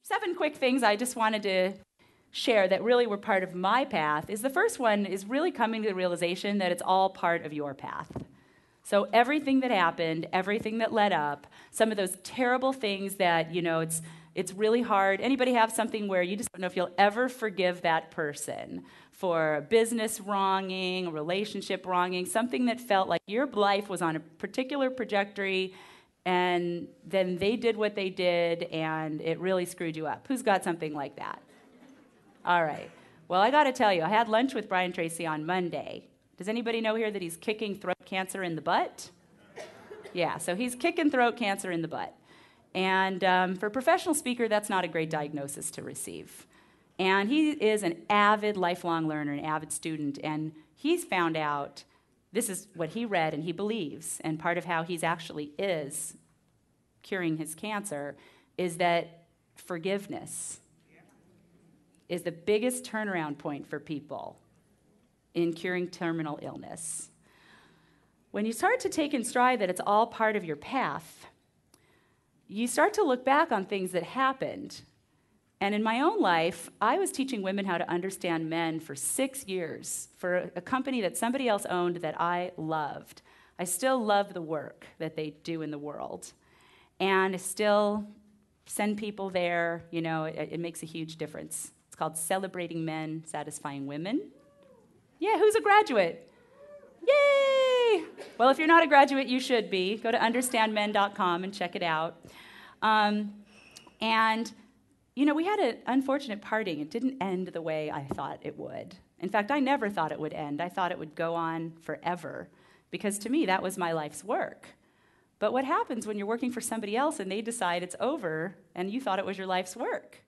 7 quick things I just wanted to share that really were part of my path is the first one is really coming to the realization that it's all part of your path. So everything that happened, everything that led up, some of those terrible things that, it's really hard. Anybody have something where you just don't know if you'll ever forgive that person for a business wronging, a relationship wronging, something that felt like your life was on a particular trajectory and then they did what they did and it really screwed you up? Who's got something like that? All right. Well, I got to tell you, I had lunch with Brian Tracy on Monday. Does anybody know here that he's kicking throat cancer in the butt? Yeah, so he's kicking throat cancer in the butt. And for a professional speaker, that's not a great diagnosis to receive. And he is an avid lifelong learner, an avid student, and he's found out, this is what he read and he believes, and part of how he's actually is curing his cancer, is that forgiveness is the biggest turnaround point for people in curing terminal illness. When you start to take in stride that it's all part of your path, you start to look back on things that happened. And in my own life, I was teaching women how to understand men for 6 years for a company that somebody else owned that I loved. I still love the work that they do in the world. And I still send people there. It makes a huge difference. It's called Celebrating Men, Satisfying Women. Yeah, who's a graduate? Yay! Well, if you're not a graduate, you should be. Go to understandmen.com and check it out. We had an unfortunate parting. It didn't end the way I thought it would. In fact, I never thought it would end. I thought it would go on forever because to me, that was my life's work. But what happens when you're working for somebody else and they decide it's over and you thought it was your life's work?